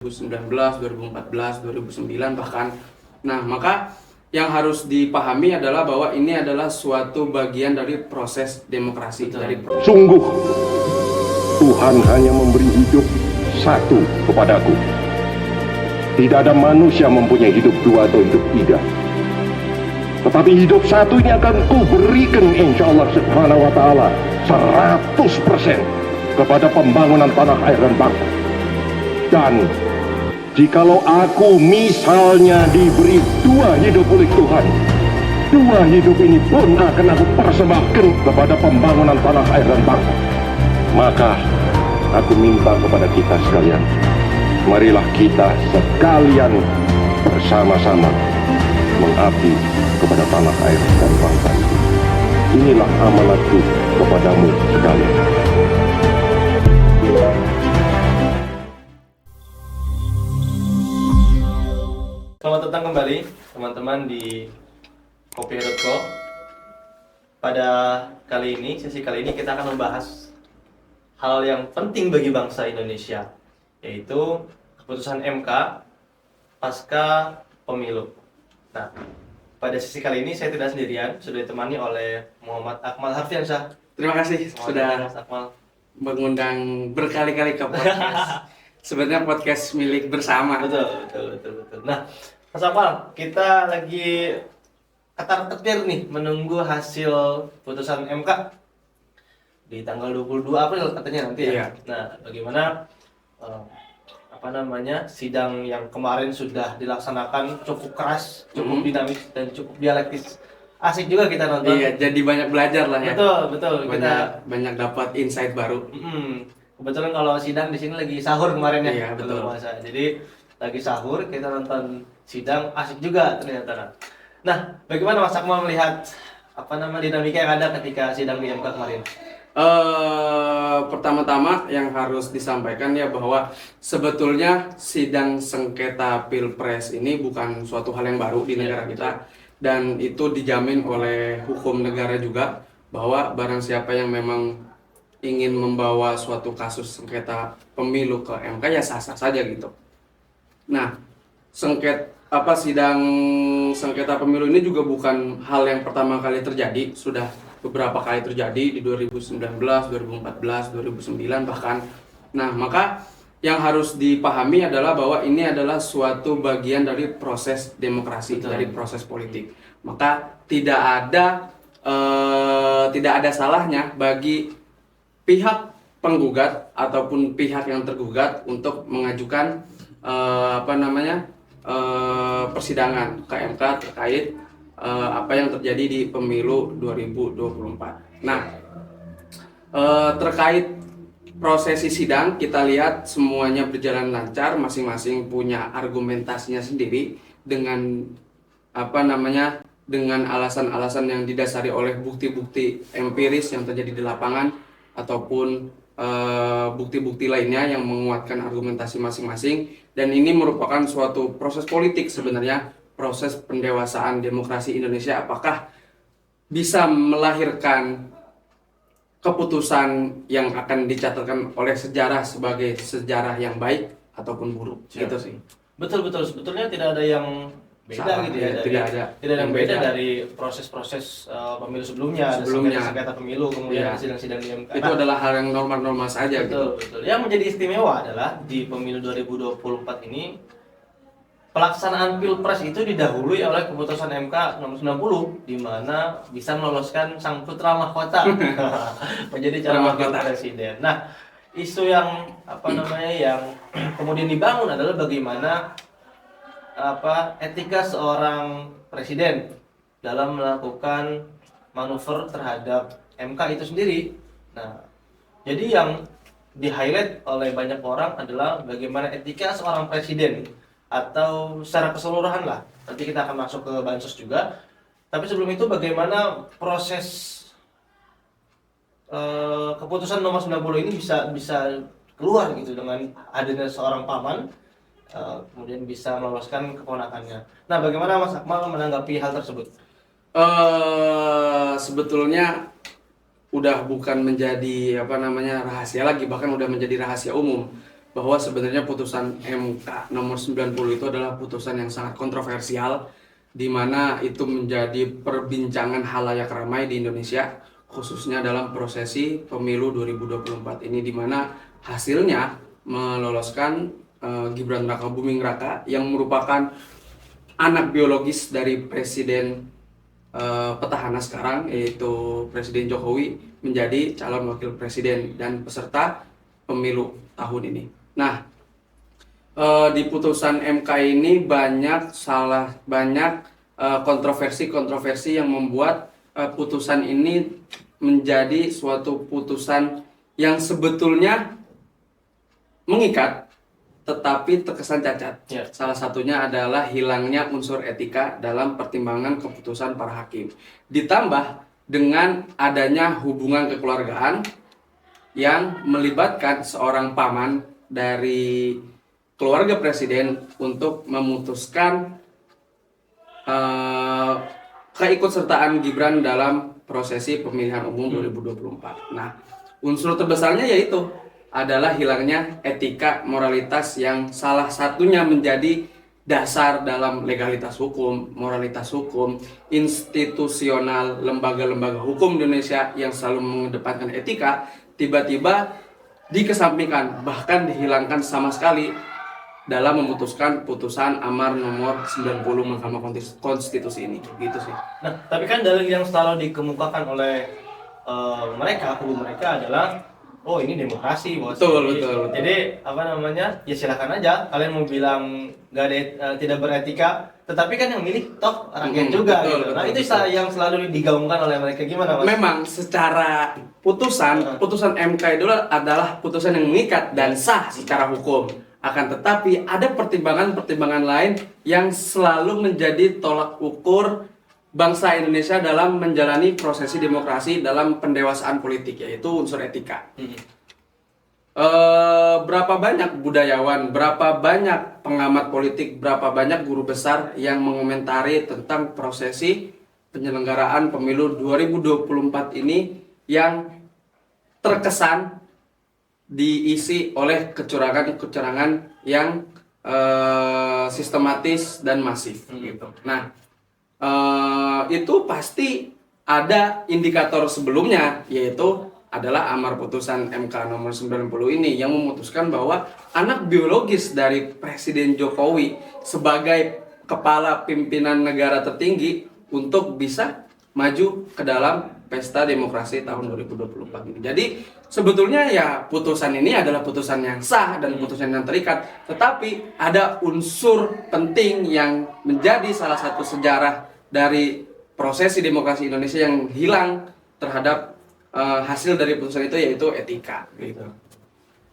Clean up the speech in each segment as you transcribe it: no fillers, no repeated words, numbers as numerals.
2019, 2014, 2009 bahkan. Nah, maka yang harus dipahami adalah bahwa ini adalah suatu bagian dari proses demokrasi. Sungguh, Tuhan hanya memberi hidup satu kepadaku. Tidak ada manusia mempunyai hidup dua atau hidup tiga. Tetapi hidup satu ini akan kuberikan insya Allah subhanahu wa ta'ala 100% kepada pembangunan tanah air dan bangsa. Dan jikalau aku misalnya diberi dua hidup oleh Tuhan, dua hidup ini pun akan aku persembahkan kepada pembangunan tanah air dan bangsa. Maka aku minta kepada kita sekalian, marilah kita sekalian bersama-sama mengabdi kepada tanah air dan bangsa itu. Inilah amanatku kepadamu sekalian. Selamat datang kembali teman-teman di Kopi.co. Pada sesi kali ini kita akan membahas hal yang penting bagi bangsa Indonesia, yaitu keputusan MK pasca pemilu. Nah, pada sesi kali ini saya tidak sendirian, sudah ditemani oleh Muhammad Akmal Harfiansyah. Terima kasih sudah Mas Akmal mengundang berkali-kali ke podcast. Sebenarnya podcast milik bersama. Betul. Nah, Mas Akmal, kita lagi ketar-ketir nih menunggu hasil putusan MK di tanggal 22 April katanya nanti ya. Iya. Nah, bagaimana sidang yang kemarin sudah dilaksanakan cukup keras, cukup dinamis dan cukup dialektis. Asik juga kita nonton. Iya, jadi banyak belajar lah ya. Betul. Banyak dapat insight baru. Kebetulan kalau sidang di sini lagi sahur kemarin ya. Iya, betul. Puasa. Jadi lagi sahur, kita nonton sidang, asik juga ternyata. Nah, bagaimana Mas Akmal melihat dinamika yang ada ketika sidang di MK kemarin? Pertama-tama yang harus disampaikan ya bahwa sebetulnya sidang sengketa Pilpres ini bukan suatu hal yang baru di negara kita, dan itu dijamin oleh hukum negara juga bahwa barang siapa yang memang ingin membawa suatu kasus sengketa pemilu ke MK ya sah-sah saja gitu. Nah, sidang sengketa pemilu ini juga bukan hal yang pertama kali terjadi, sudah beberapa kali terjadi di 2019, 2014, 2009 bahkan. Nah, maka yang harus dipahami adalah bahwa ini adalah suatu bagian dari proses demokrasi, dari proses politik. Maka tidak ada salahnya bagi pihak penggugat ataupun pihak yang tergugat untuk mengajukan persidangan ke MK terkait apa yang terjadi di pemilu 2024. Nah, terkait prosesi sidang kita lihat semuanya berjalan lancar, masing-masing punya argumentasinya sendiri dengan dengan alasan-alasan yang didasari oleh bukti-bukti empiris yang terjadi di lapangan ataupun bukti-bukti lainnya yang menguatkan argumentasi masing-masing. Dan ini merupakan suatu proses politik sebenarnya, proses pendewasaan demokrasi Indonesia. Apakah bisa melahirkan keputusan yang akan dicatatkan oleh sejarah sebagai sejarah yang baik ataupun buruk? Gitu sih. Betul. Sebetulnya tidak ada yang beda Salah, gitu ya. Tidak ada yang beda dari proses-proses pemilu sebelumnya. Sengketa pemilu, kemudian sidang-sidang di MK. Itu adalah hal yang normal-normal saja. Betul. Yang menjadi istimewa adalah di pemilu 2024 ini pelaksanaan Pilpres itu didahului oleh keputusan MK nomor 90 di mana bisa meloloskan sang putra mahkota menjadi calon wakil presiden. Nah, isu yang yang kemudian dibangun adalah bagaimana etika seorang presiden dalam melakukan manuver terhadap MK itu sendiri. Nah, jadi yang di-highlight oleh banyak orang adalah bagaimana etika seorang presiden atau secara keseluruhan lah. Nanti kita akan masuk ke bansos juga. Tapi sebelum itu bagaimana proses keputusan nomor 90 ini bisa keluar gitu dengan adanya seorang paman kemudian bisa meloloskan keponakannya. Nah, bagaimana Mas Akmal menanggapi hal tersebut? Sebetulnya udah bukan menjadi rahasia lagi, bahkan udah menjadi rahasia umum bahwa sebenarnya putusan MK nomor 90 itu adalah putusan yang sangat kontroversial, di mana itu menjadi perbincangan halayak ramai di Indonesia, khususnya dalam prosesi pemilu 2024 ini, di mana hasilnya meloloskan Gibran Rakabuming Raka yang merupakan anak biologis dari Presiden petahana sekarang, yaitu Presiden Jokowi, menjadi calon wakil presiden dan peserta pemilu tahun ini. Nah, di putusan MK ini banyak kontroversi yang membuat putusan ini menjadi suatu putusan yang sebetulnya mengikat tetapi terkesan cacat. Ya. Salah satunya adalah hilangnya unsur etika dalam pertimbangan keputusan para hakim. Ditambah dengan adanya hubungan kekeluargaan yang melibatkan seorang paman dari keluarga presiden untuk memutuskan keikutsertaan Gibran dalam prosesi pemilihan umum 2024. Nah, unsur terbesarnya yaitu adalah hilangnya etika moralitas yang salah satunya menjadi dasar dalam legalitas hukum, moralitas hukum, institusional lembaga-lembaga hukum Indonesia yang selalu mengedepankan etika, tiba-tiba dikesampingkan, bahkan dihilangkan sama sekali dalam memutuskan putusan Amar nomor 90 Mahkamah Konstitusi ini. Gitu sih. Nah, tapi kan dalil yang selalu dikemukakan oleh kubu mereka adalah oh ini demokrasi, bos. Betul. Jadi apa namanya, ya silakan aja kalian mau bilang nggak ada tidak beretika, tetapi kan yang milih toh rakyat juga. Betul, gitu. Nah betul, itu betul. yang selalu digaungkan oleh mereka, gimana mas? Memang secara putusan MK itu adalah putusan yang mengikat dan sah secara hukum. Akan tetapi ada pertimbangan-pertimbangan lain yang selalu menjadi tolak ukur bangsa Indonesia dalam menjalani prosesi demokrasi dalam pendewasaan politik, yaitu unsur etika. Berapa banyak budayawan, berapa banyak pengamat politik, berapa banyak guru besar yang mengomentari tentang prosesi penyelenggaraan pemilu 2024 ini yang terkesan diisi oleh kecurangan-kecurangan yang sistematis dan masif gitu. Nah, itu pasti ada indikator sebelumnya, yaitu adalah amar putusan MK nomor 90 ini yang memutuskan bahwa anak biologis dari Presiden Jokowi sebagai kepala pimpinan negara tertinggi untuk bisa maju ke dalam pesta demokrasi tahun 2024 ini. Jadi sebetulnya ya putusan ini adalah putusan yang sah dan putusan yang terikat, tetapi ada unsur penting yang menjadi salah satu sejarah dari prosesi demokrasi Indonesia yang hilang terhadap hasil dari putusan itu, yaitu etika gitu.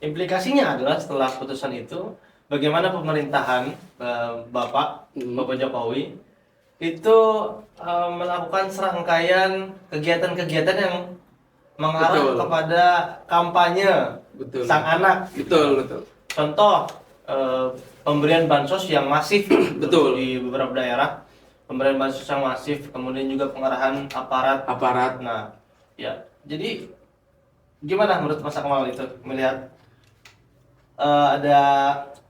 Implikasinya adalah setelah putusan itu, bagaimana pemerintahan Bapak Jokowi itu melakukan serangkaian kegiatan-kegiatan yang mengarah Betul. kepada kampanye Betul. sang anak. Betul. Contoh pemberian bansos yang masif Betul. di beberapa daerah, pemberian bansos yang masif, kemudian juga pengarahan aparat. Nah, ya, jadi gimana menurut Mas Akmal itu melihat ada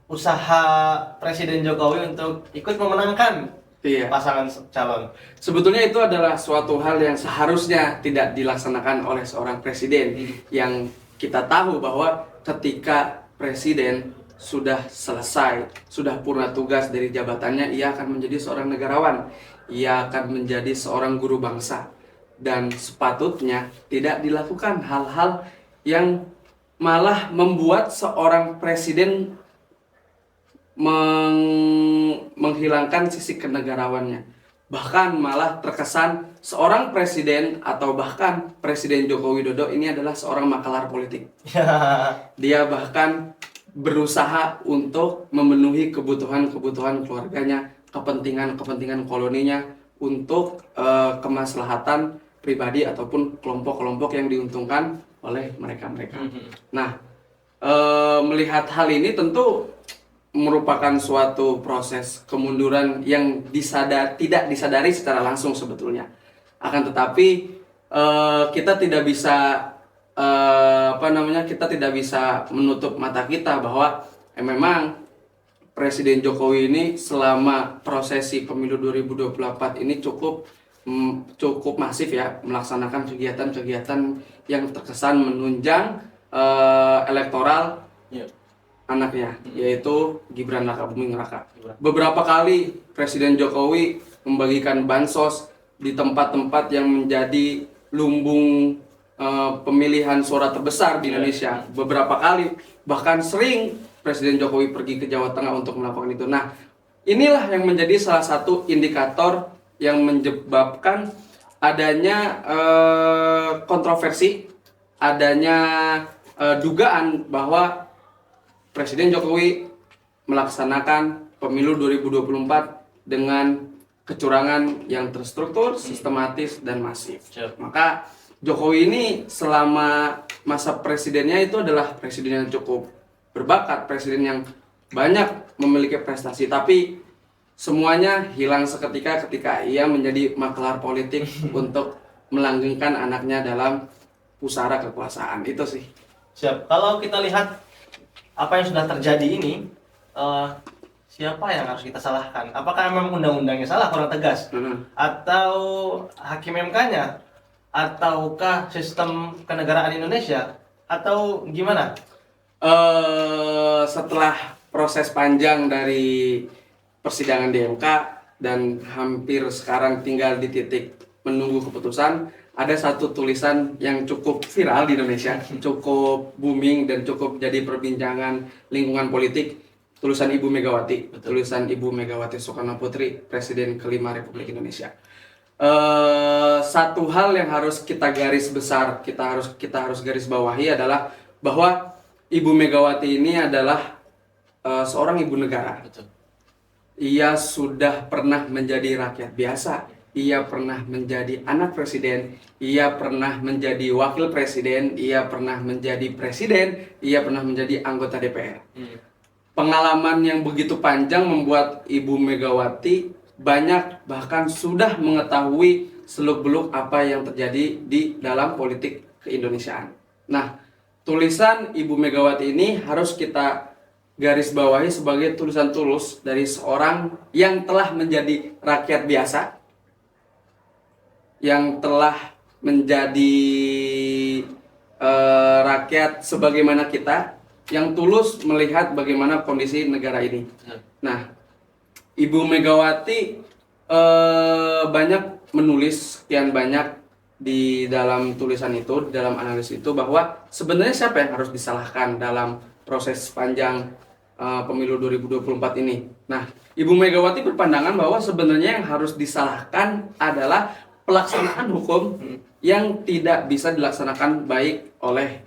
usaha Presiden Jokowi untuk ikut memenangkan pasangan calon? Sebetulnya itu adalah suatu hal yang seharusnya tidak dilaksanakan oleh seorang presiden. Yang kita tahu bahwa ketika presiden sudah selesai, sudah purna tugas dari jabatannya, ia akan menjadi seorang negarawan, ia akan menjadi seorang guru bangsa, dan sepatutnya tidak dilakukan hal-hal yang malah membuat seorang presiden menghilangkan sisi kenegarawannya. Bahkan malah terkesan seorang presiden atau bahkan Presiden Joko Widodo ini adalah seorang maklar politik. Dia bahkan berusaha untuk memenuhi kebutuhan-kebutuhan keluarganya, kepentingan-kepentingan koloninya untuk kemaslahatan pribadi ataupun kelompok-kelompok yang diuntungkan oleh mereka-mereka. Nah, melihat hal ini tentu merupakan suatu proses kemunduran yang tidak disadari secara langsung sebetulnya. Akan tetapi kita tidak bisa kita tidak bisa menutup mata kita bahwa memang Presiden Jokowi ini selama prosesi pemilu 2024 ini cukup masif ya melaksanakan kegiatan-kegiatan yang terkesan menunjang elektoral anaknya, yaitu Gibran Rakabuming Raka. Beberapa kali Presiden Jokowi membagikan bansos di tempat-tempat yang menjadi lumbung pemilihan suara terbesar di Indonesia. Beberapa kali, bahkan sering Presiden Jokowi pergi ke Jawa Tengah untuk melakukan itu. Nah, inilah yang menjadi salah satu indikator yang menyebabkan adanya kontroversi, adanya dugaan bahwa Presiden Jokowi melaksanakan pemilu 2024 dengan kecurangan yang terstruktur, sistematis, dan masif. Maka Jokowi ini selama masa presidennya itu adalah presiden yang cukup berbakat, presiden yang banyak memiliki prestasi, tapi semuanya hilang seketika ketika ia menjadi maklar politik untuk melanggengkan anaknya dalam pusara kekuasaan. Itu sih. Siap. Kalau kita lihat apa yang sudah terjadi ini, siapa yang harus kita salahkan? Apakah memang undang-undangnya salah, kurang tegas? Atau hakim MK-nya? Ataukah sistem kenegaraan Indonesia? Atau gimana? Setelah proses panjang dari persidangan di MK dan hampir sekarang tinggal di titik menunggu keputusan, ada satu tulisan yang cukup viral di Indonesia, cukup booming dan cukup jadi perbincangan lingkungan politik, tulisan Ibu Megawati. Betul. Tulisan Ibu Megawati Soekarno Putri, Presiden kelima Republik Indonesia. Satu hal yang harus kita garis besar, kita harus garis bawahi adalah bahwa Ibu Megawati ini adalah seorang ibu negara. Betul. Ia sudah pernah menjadi rakyat biasa. Ia pernah menjadi anak presiden, ia pernah menjadi wakil presiden, ia pernah menjadi presiden, ia pernah menjadi anggota DPR. Pengalaman yang begitu panjang membuat Ibu Megawati banyak bahkan sudah mengetahui seluk-beluk apa yang terjadi di dalam politik keindonesiaan. Nah, tulisan Ibu Megawati ini harus kita garis bawahi sebagai tulisan tulus dari seorang yang telah menjadi rakyat biasa, yang telah menjadi rakyat sebagaimana kita, yang tulus melihat bagaimana kondisi negara ini. Nah, Ibu Megawati banyak menulis sekian banyak di dalam tulisan itu, di dalam analisis itu, bahwa sebenarnya siapa yang harus disalahkan dalam proses panjang pemilu 2024 ini. Nah, Ibu Megawati berpandangan bahwa sebenarnya yang harus disalahkan adalah pelaksanaan hukum yang tidak bisa dilaksanakan baik oleh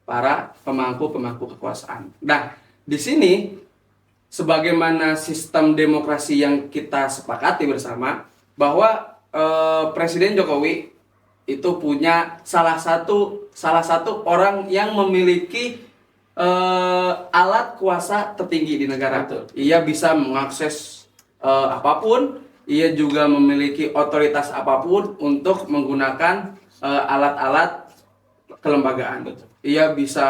para pemangku kekuasaan. Nah, di sini sebagaimana sistem demokrasi yang kita sepakati bersama bahwa Presiden Jokowi itu punya salah satu orang yang memiliki alat kuasa tertinggi di negara. Betul. Ia bisa mengakses apapun. Ia juga memiliki otoritas apapun untuk menggunakan alat-alat kelembagaan. Betul. Ia bisa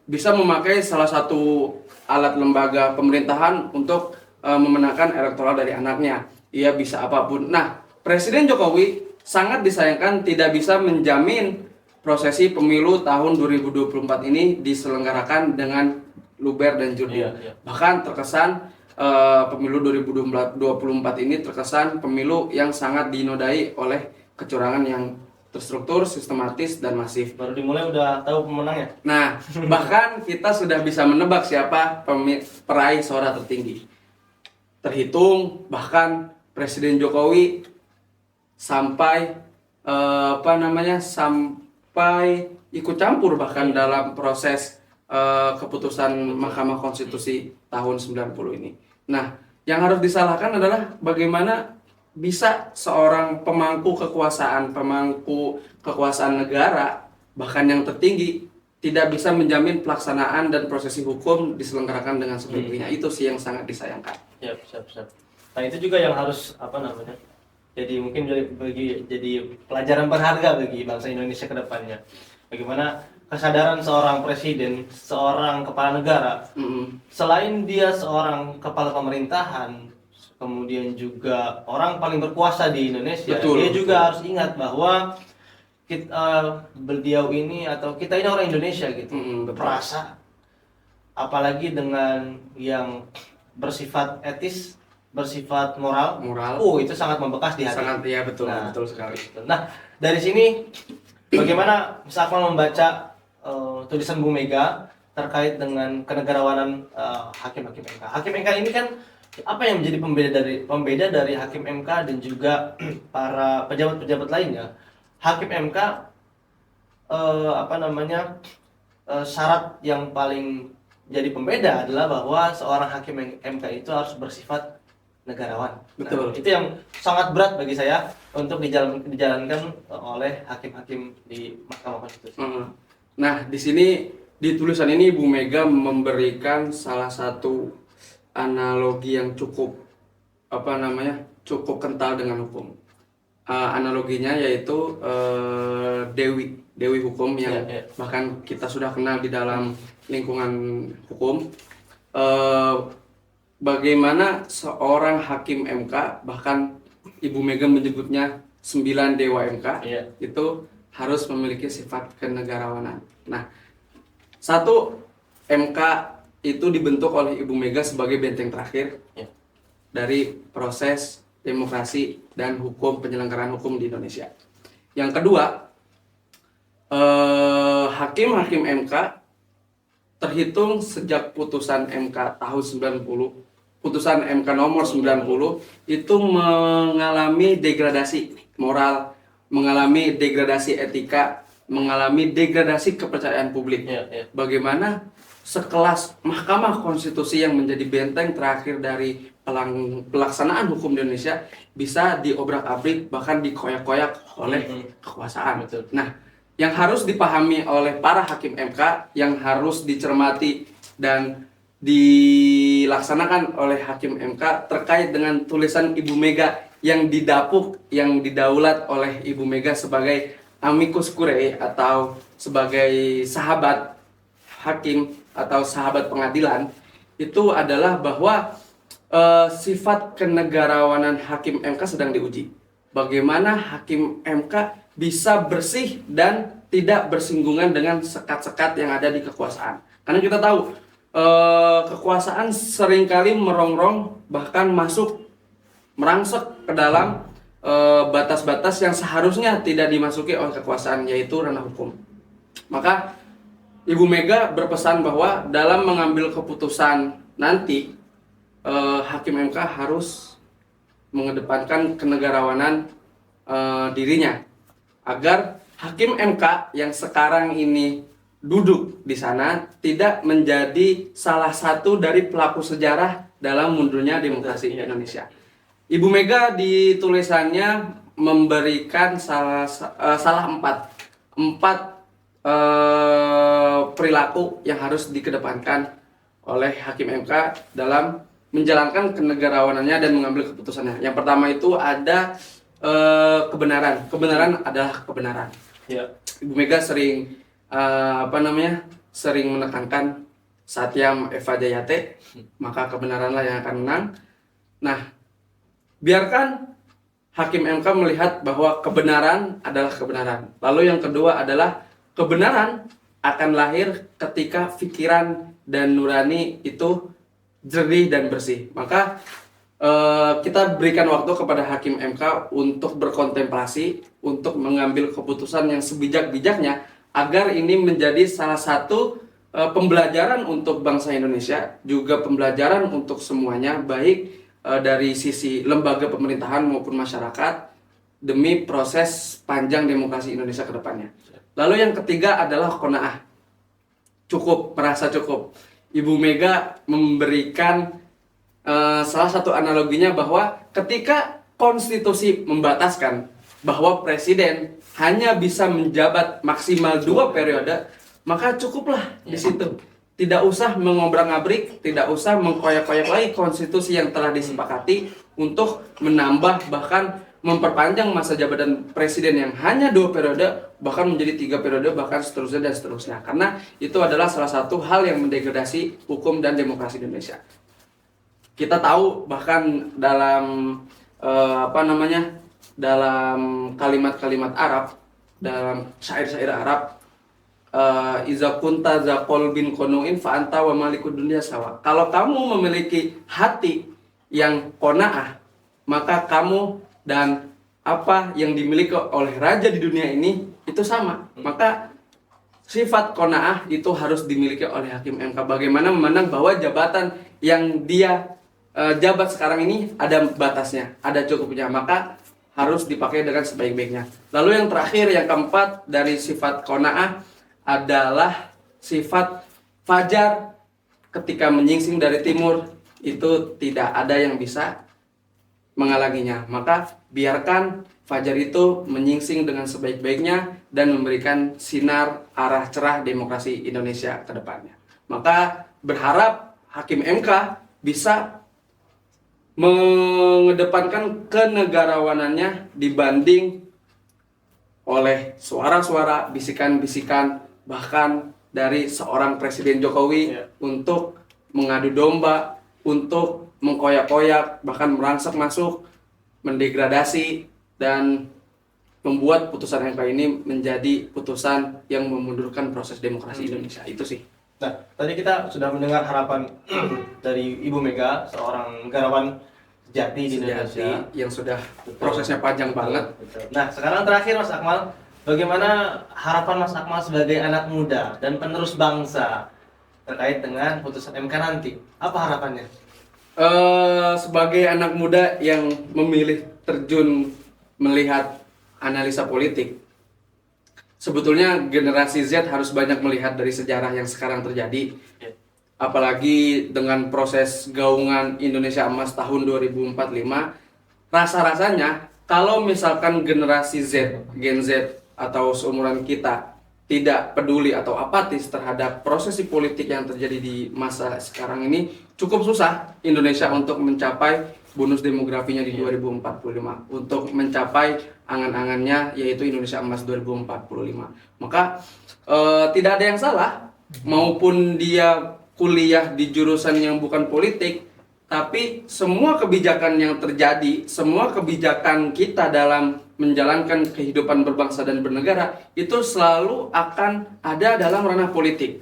bisa memakai salah satu alat lembaga pemerintahan untuk memenangkan elektoral dari anaknya. Ia bisa apapun. Nah, Presiden Jokowi sangat disayangkan tidak bisa menjamin prosesi pemilu tahun 2024 ini diselenggarakan dengan luber dan jurdil. Bahkan terkesan pemilu 2024 ini terkesan pemilu yang sangat dinodai oleh kecurangan yang terstruktur, sistematis, dan masif. Baru dimulai udah tahu pemenangnya. Nah, bahkan kita sudah bisa menebak siapa peraih suara tertinggi. Terhitung bahkan Presiden Jokowi sampai sampai ikut campur bahkan dalam proses keputusan Mahkamah Konstitusi tahun 90 ini. Nah, yang harus disalahkan adalah bagaimana bisa seorang pemangku kekuasaan negara, bahkan yang tertinggi, tidak bisa menjamin pelaksanaan dan prosesi hukum diselenggarakan dengan sebaik-baiknya. Itu sih yang sangat disayangkan. Siap. Nah, itu juga yang harus jadi mungkin jadi pelajaran berharga bagi bangsa Indonesia ke depannya. bagaimana kesadaran seorang presiden, seorang kepala negara, selain dia seorang kepala pemerintahan, kemudian juga orang paling berkuasa di Indonesia, Betul, dia juga betul. harus ingat bahwa beliau ini atau kita ini orang Indonesia gitu, Betul. berperasa, apalagi dengan yang bersifat etis, bersifat moral. Moral. Itu sangat membekas di hati. Sangat, ya betul, Nah, betul sekali. Nah, dari sini bagaimana Mas Akmal membaca tulisan Bu Mega terkait dengan kenegarawanan hakim-hakim MK. Hakim MK ini kan apa yang menjadi pembeda dari hakim MK dan juga para pejabat-pejabat lainnya? Hakim MK syarat yang paling jadi pembeda adalah bahwa seorang hakim MK itu harus bersifat negarawan. Betul. Nah, itu yang sangat berat bagi saya untuk dijalankan oleh hakim-hakim di Mahkamah Konstitusi. Nah, di sini di tulisan ini Bu Mega memberikan salah satu analogi yang cukup cukup kental dengan hukum. Analoginya yaitu Dewi hukum yang bahkan kita sudah kenal di dalam lingkungan hukum. Bagaimana seorang hakim MK, bahkan Ibu Mega menyebutnya 9 dewa MK, itu harus memiliki sifat kenegarawanan. Nah, satu, MK itu dibentuk oleh Ibu Mega sebagai benteng terakhir dari proses demokrasi dan penyelenggaraan hukum di Indonesia. Yang kedua, hakim-hakim MK terhitung sejak putusan MK tahun 90, putusan MK nomor 90 itu mengalami degradasi moral, mengalami degradasi etika, mengalami degradasi kepercayaan publik. Bagaimana sekelas Mahkamah Konstitusi yang menjadi benteng terakhir dari pelaksanaan hukum di Indonesia bisa diobrak-abrik, bahkan dikoyak-koyak oleh kekuasaan. Nah, yang harus dipahami oleh para hakim MK, yang harus dicermati dan dilaksanakan oleh hakim MK terkait dengan tulisan Ibu Mega yang didapuk, yang didaulat oleh Ibu Mega sebagai amicus curiae atau sebagai sahabat hakim atau sahabat pengadilan, itu adalah bahwa sifat kenegarawanan hakim MK sedang diuji. Bagaimana hakim MK bisa bersih dan tidak bersinggungan dengan sekat-sekat yang ada di kekuasaan. Karena kita tahu kekuasaan seringkali merongrong, bahkan merangsek ke dalam batas-batas yang seharusnya tidak dimasuki oleh kekuasaan, yaitu ranah hukum. Maka Ibu Mega berpesan bahwa dalam mengambil keputusan nanti, hakim MK harus mengedepankan kenegarawanan dirinya, agar hakim MK yang sekarang ini duduk di sana tidak menjadi salah satu dari pelaku sejarah dalam mundurnya demokrasi Indonesia. Ibu Mega di tulisannya memberikan empat perilaku yang harus dikedepankan oleh hakim MK dalam menjalankan kenegarawanannya dan mengambil keputusannya. Yang pertama itu ada kebenaran. Kebenaran adalah kebenaran. Ibu Mega sering sering menekankan Satyam Eva Jayate, maka kebenaranlah yang akan menang. Nah, biarkan hakim MK melihat bahwa kebenaran adalah kebenaran. Lalu yang kedua adalah kebenaran akan lahir ketika pikiran dan nurani itu jernih dan bersih. Maka kita berikan waktu kepada hakim MK untuk berkontemplasi, untuk mengambil keputusan yang sebijak-bijaknya, agar ini menjadi salah satu pembelajaran untuk bangsa Indonesia, juga pembelajaran untuk semuanya, baik dari sisi lembaga pemerintahan maupun masyarakat, demi proses panjang demokrasi Indonesia ke depannya. Lalu yang ketiga adalah qanaah. Cukup, merasa cukup. Ibu Mega memberikan salah satu analoginya bahwa ketika konstitusi membataskan bahwa presiden hanya bisa menjabat maksimal 2 periode, maka cukuplah di situ. Tidak usah mengobrak-abrik, tidak usah mengkoyak-koyak lagi konstitusi yang telah disepakati untuk menambah bahkan memperpanjang masa jabatan presiden yang hanya 2 periode bahkan menjadi 3 periode bahkan seterusnya dan seterusnya, karena itu adalah salah satu hal yang mendegradasi hukum dan demokrasi Indonesia. Kita tahu bahkan dalam dalam kalimat-kalimat Arab, dalam syair-syair Arab, iza kunta za qalbin qanu'in fa anta wa malikud dunya sawa. Kalau kamu memiliki hati yang qanaah, maka kamu dan apa yang dimiliki oleh raja di dunia ini itu sama. Maka sifat qanaah itu harus dimiliki oleh hakim MK. Bagaimana memandang bahwa jabatan yang dia jabat sekarang ini ada batasnya, ada cukupnya, maka harus dipakai dengan sebaik-baiknya. Lalu yang terakhir, yang keempat dari sifat qanaah adalah sifat fajar. Ketika menyingsing dari timur itu tidak ada yang bisa menghalanginya, maka biarkan fajar itu menyingsing dengan sebaik-baiknya dan memberikan sinar arah cerah demokrasi Indonesia ke depannya. Maka berharap hakim MK bisa mengedepankan kenegarawanannya dibanding oleh suara-suara, bisikan-bisikan bahkan dari seorang Presiden Jokowi untuk mengadu domba, untuk mengkoyak-koyak, bahkan merangsek masuk, mendegradasi, dan membuat putusan MK ini menjadi putusan yang memundurkan proses demokrasi Indonesia. Itu sih. Nah, tadi kita sudah mendengar harapan dari Ibu Mega, seorang negarawan sejati di Indonesia yang sudah prosesnya panjang banget. Betul. Nah, sekarang terakhir Mas Akmal, bagaimana harapan Mas Akmal sebagai anak muda dan penerus bangsa terkait dengan putusan MK nanti? Apa harapannya? Sebagai anak muda yang memilih terjun melihat analisa politik, sebetulnya generasi Z harus banyak melihat dari sejarah yang sekarang terjadi. Apalagi dengan proses gaungan Indonesia Emas tahun 2045, rasa-rasanya kalau misalkan generasi Z, Gen Z atau seumuran kita tidak peduli atau apatis terhadap prosesi politik yang terjadi di masa sekarang ini, cukup susah Indonesia untuk mencapai bonus demografinya di 2045, untuk mencapai angan-angannya yaitu Indonesia Emas 2045. Maka tidak ada yang salah, maupun dia kuliah di jurusan yang bukan politik, tapi semua kebijakan yang terjadi, semua kebijakan kita dalam menjalankan kehidupan berbangsa dan bernegara itu selalu akan ada dalam ranah politik.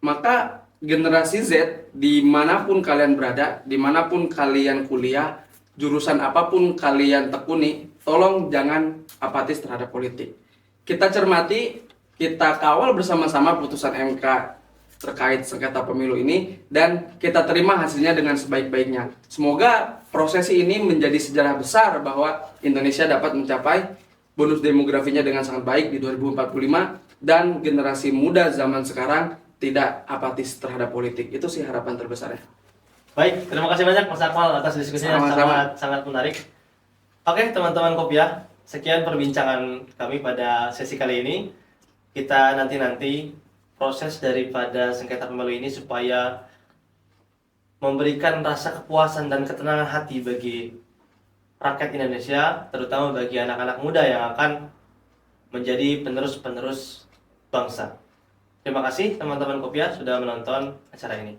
Maka generasi Z, dimanapun kalian berada, dimanapun kalian kuliah, jurusan apapun kalian tekuni, tolong jangan apatis terhadap politik. Kita cermati, kita kawal bersama-sama putusan MK terkait sengketa pemilu ini, dan kita terima hasilnya dengan sebaik-baiknya. Semoga prosesi ini menjadi sejarah besar bahwa Indonesia dapat mencapai bonus demografinya dengan sangat baik di 2045, dan generasi muda zaman sekarang tidak apatis terhadap politik. Itu sih harapan terbesarnya. Baik, terima kasih banyak Mas Akmal atas diskusinya. Sangat menarik. Oke, teman-teman Kopiah, sekian perbincangan kami pada sesi kali ini. Kita nanti proses daripada sengketa pemilu ini supaya memberikan rasa kepuasan dan ketenangan hati bagi rakyat Indonesia, terutama bagi anak-anak muda yang akan menjadi penerus-penerus bangsa. Terima kasih teman-teman Kopiah sudah menonton acara ini.